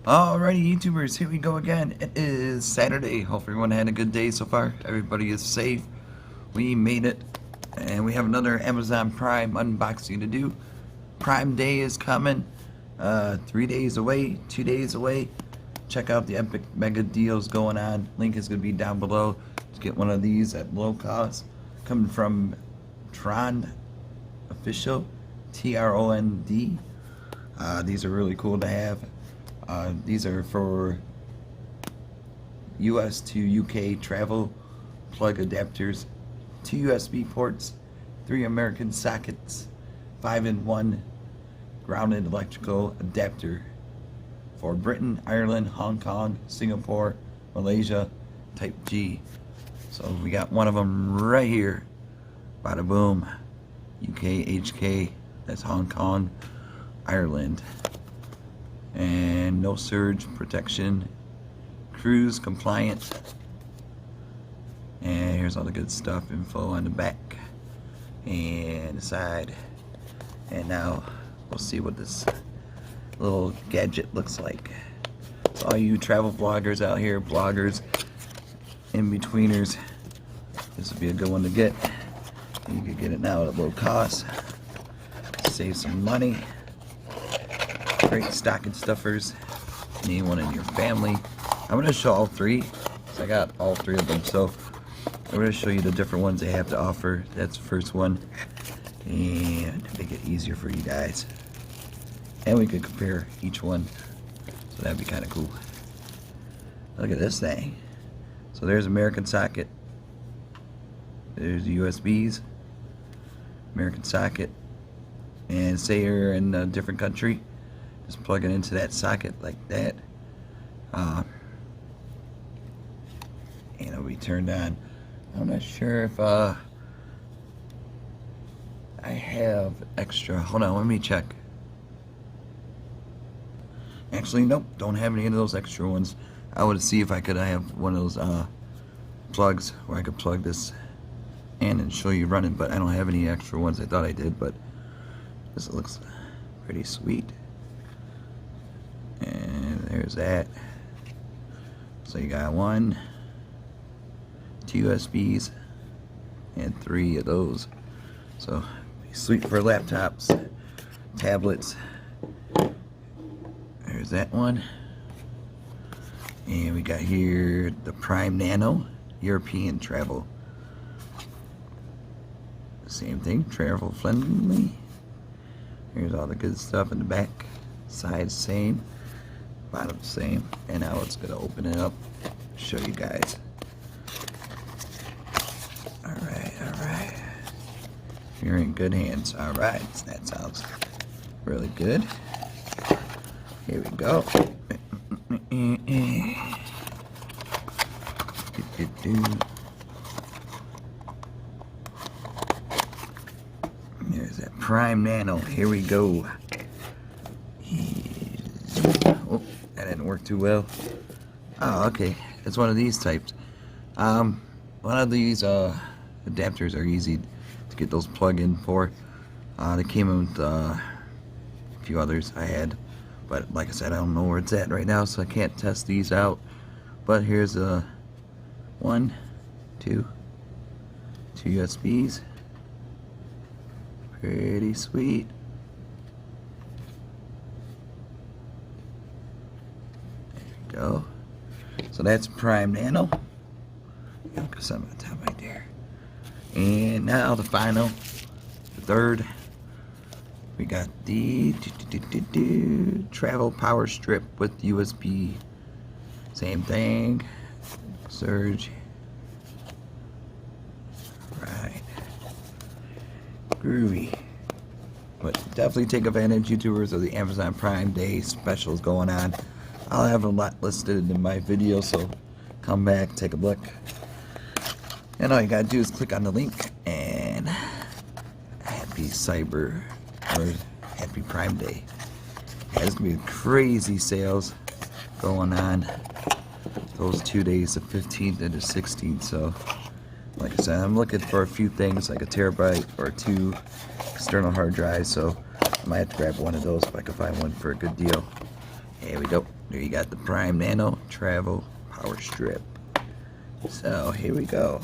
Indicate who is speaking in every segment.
Speaker 1: Alrighty, YouTubers, here we go again. It is Saturday. Hope everyone had a good day so far. Everybody is safe. We made it. And we have another Amazon Prime unboxing to do. Prime Day is coming. 3 days away, 2 days away. Check out the epic mega deals going on. Link is going to be down below to get one of these at low cost. Coming from TROND official, TROND. These are really cool to have. These are for US to UK travel plug adapters, 2 USB ports, 3 American sockets, 5-in-1 grounded electrical adapter for Britain, Ireland, Hong Kong, Singapore, Malaysia, Type G. So we got one of them right here. Bada boom. UK, HK, that's Hong Kong, Ireland. And no surge protection, cruise compliant, and here's all the good stuff, info on the back and the side. And now we'll see what this little gadget looks like. So all you travel vloggers out here, bloggers, in-betweeners, this would be a good one to get. You could get it now at a low cost, save some money. Great stocking stuffers. Need one in your family. I'm going to show all three, because I got all 3 of them. So I'm going to show you the different ones they have to offer. That's the first one, and make it easier for you guys. And we could compare each one, so that'd be kind of cool. Look at this thing. So there's American socket. There's USBs. American socket. And say you're in a different country, just plug it into that socket like that, and it'll be turned on. I'm not sure if I have extra. Hold on, let me check. Actually, nope, don't have any of those extra ones. I would see if I could have one of those plugs where I could plug this in and show you running, but I don't have any extra ones. I thought I did, but this looks pretty sweet. And there's that. So you got 1, 2 USBs, and 3 of those. So sweet for laptops, tablets. There's that one. And we got here the Prime Nano, European travel. Same thing, travel friendly. Here's all the good stuff in the back. Side same, bottom same. And now it's gonna open it up, show you guys. Alright. You're in good hands. Alright, that sounds really good. Here we go. There's that Prime Nano. Here we go. Oh, that didn't work too well. Oh, okay. It's one of these types. One of these adapters are easy to get those plug-in for. They came in with a few others I had, but like I said, I don't know where it's at right now, so I can't test these out. But here's 1, 2 USBs. Pretty sweet. There we go. So that's Prime Nano. Got some on top right there. And now the final, the third. We got the travel power strip with USB. Same thing. Surge. Right. Groovy. But definitely take advantage, YouTubers, of the Amazon Prime Day specials going on. I'll have a lot listed in my video, so come back, take a look. And all you gotta do is click on the link, and happy Cyber, or happy Prime Day. Yeah, there's gonna be crazy sales going on those 2 days, the 15th and the 16th. So like I said, I'm looking for a few things, like a terabyte or 2 external hard drives, so I might have to grab one of those if I can find one for a good deal. Here we go. There you got the Prime Nano Travel Power Strip. So here we go.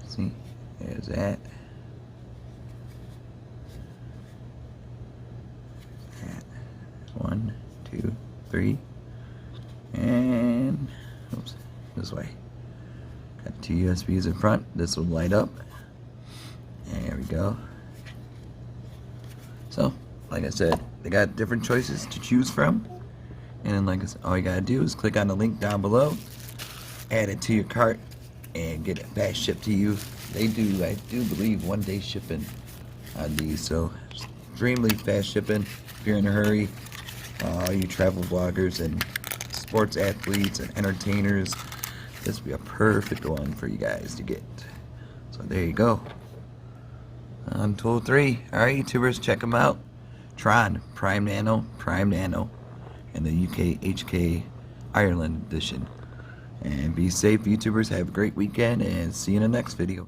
Speaker 1: See, there's that. One, two, three, and oops, this way. Got two USBs in front. This will light up. There we go. So, like I said, they got different choices to choose from. And then, like I said, all you gotta do is click on the link down below, add it to your cart, and get it fast shipped to you. They do, I do believe, 1-day shipping on these. So, extremely fast shipping if you're in a hurry. All you travel vloggers and sports athletes and entertainers, this would be a perfect one for you guys to get. So there you go. On tool 3. Alright, YouTubers, check them out. TROND, Prime Nano, and the UK HK Ireland edition. And be safe, YouTubers. Have a great weekend, and see you in the next video.